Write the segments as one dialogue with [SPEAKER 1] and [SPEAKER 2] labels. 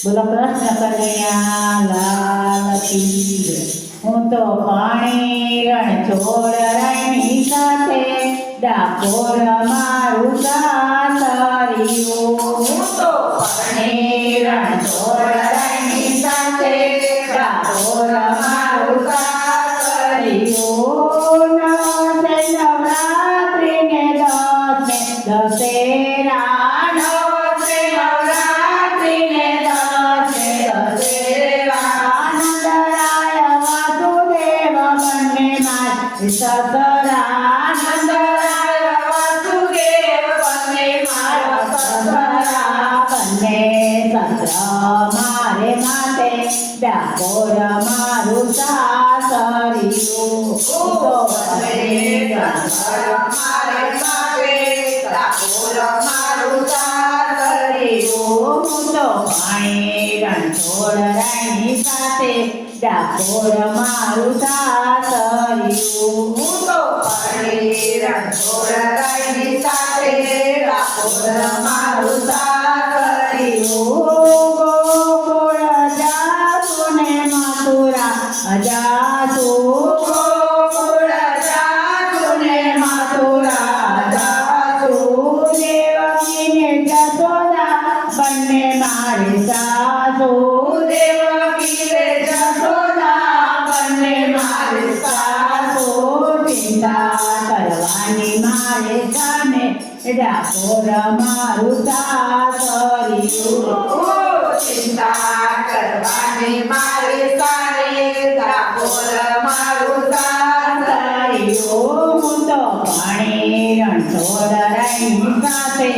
[SPEAKER 1] બોલો કૃષ્ણ કનૈયા લાલ કી જય. હું તો પાણી રણછોડ રાયની સાથે ડાકોર મારું સાસરિયું.
[SPEAKER 2] હું તો
[SPEAKER 1] પાણી રણછોડ રાયની સાથે ડાકોર મારું સાસરિયું. નવસે નવરાત્રિ ને દશેરા, નવસે નવરાત્રિ ને દશેરા. નંદરાય વાસુદેવ બંને મારી સસરા, નંદરાય વાસુદેવ બંને મારા સસરા. બંને સસરા મારે માટે ડાકોર મારું સાસરિયું.
[SPEAKER 2] મારે માટે ડાકોર મારું સાસરિયું.
[SPEAKER 1] હું તો પાણી રણછોડ રાયની સાથે ડાકોર મારું સાસરિયું.
[SPEAKER 2] હું તો પાણી રણછોડ રાયની સાથે ડાકોર મારું સાસરિયું.
[SPEAKER 1] ગોકુળ જાસુ ને મથુરા જાસુ,
[SPEAKER 2] ગોકુળ જાસુ ને મથુરા જાસુ.
[SPEAKER 1] દેવકી ને જશોદા બંને મારી સાસુ.
[SPEAKER 2] દેવકી રે જશોદા બંને મારી સાસુ.
[SPEAKER 1] ચિંતા કરવાની મારે સામે ડાકોર મારું સાસરિયું.
[SPEAKER 2] ચિંતા કરવાની મારી સારી ડાકોર મારું સાસરિયું.
[SPEAKER 1] હું તો પાણી રણછોડ રાયની સાથે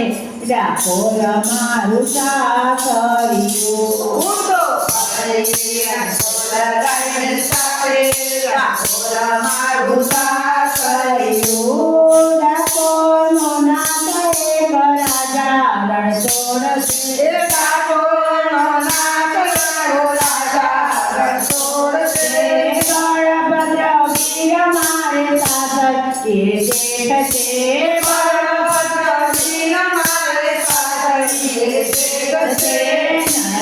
[SPEAKER 1] ડાકોર મારું સાસરિયું.
[SPEAKER 2] હું તો પાણી રણછોડ રાયની સાથે ડાકોર મારું સાસરિયું.
[SPEAKER 1] ડાકોરનો નાથ એક રાજા રણછોડ છે.
[SPEAKER 2] ડાકોરનો નાથ રાણો રાજા રણછોડ છે.
[SPEAKER 1] બળભદ્ર વીર મારે સાસર એ જેઠ છે.
[SPEAKER 2] બળભદ્ર વીર મારે સાસરીએ જેઠ છે.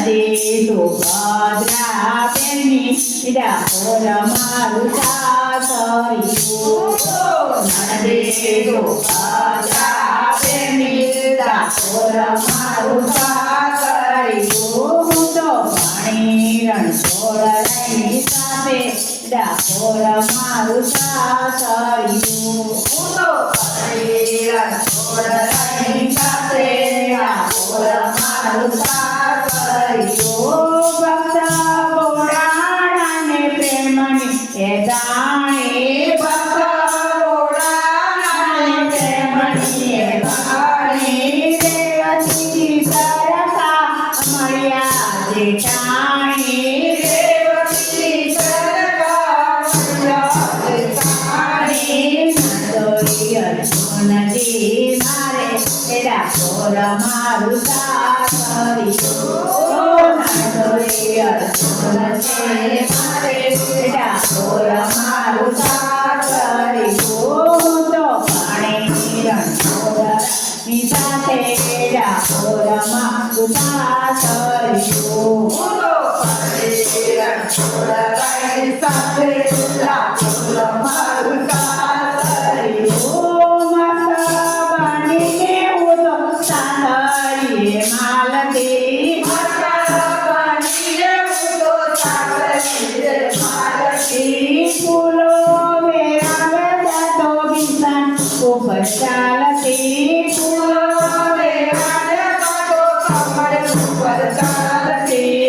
[SPEAKER 1] નદી સુભદ્રા બેની ડાકોર મારું સાસરિયું.
[SPEAKER 2] નદી સુભદ્રા બેની ડાકોર મારું સાસરિયું.
[SPEAKER 1] હું તો પાણી રણછોડ રાયની સાથે ડાકોર મારું સાસરિયું.
[SPEAKER 2] હું તો પાણી રણછોડ રાયની સાથે ડાકોર મારું સાસરિયું.
[SPEAKER 1] ભક્ત ગોરાણાને પ્રેમની એ જાણે,
[SPEAKER 2] ભક્ત ગોળાને પ્રેમની એ વાણી.
[SPEAKER 1] દેવકી સરતા મળ્યા જેઠાણી.
[SPEAKER 2] દેવકી સરકાર મળ્યા જેઠાણી.
[SPEAKER 1] નંદોઈ અર્જુનજી મારે ડાકોર મારું સાસરિયું. નંદોઈ અર્જુનજી મારે ડાકોર મારું સાસરિયું. હું તો પાણી રણછોડ રાયની સાથે ડાકોર મારું સાસરિયું.
[SPEAKER 2] હું તો પાણી રણછોડ રાયની સાથે ડાકોર મારું સાસરિયું.
[SPEAKER 1] ચાલતી
[SPEAKER 2] ફૂલો વેરાને પાતો કમળ ઉપર ચાલતી.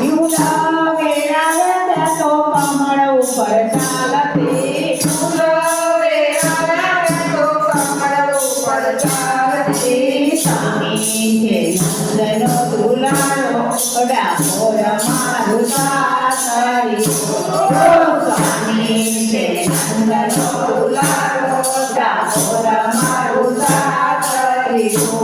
[SPEAKER 1] યુલા વેરાવે તો કમળ ઉપર ચાલતી.
[SPEAKER 2] ફૂલો વેરાને તો કમળ ઉપર ચાલતી.
[SPEAKER 1] સ્વામી છે નંદનો દુલારો ડાકોર મારું સાસરિયું. સ્વામી છે નંદનો
[SPEAKER 2] દુલારો
[SPEAKER 1] ડાકોર મારું સાસરિયું.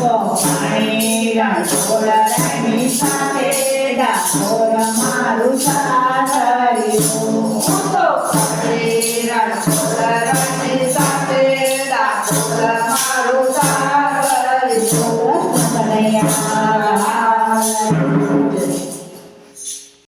[SPEAKER 1] તો પાણી રણછોડ રાયની સાથે ડાકોર મારું સાસરિયું.
[SPEAKER 2] હું તો પાણી રણછોડ રાયની સાથે ડાકોર મારું સાસરિયું.
[SPEAKER 1] કનૈયા લાલ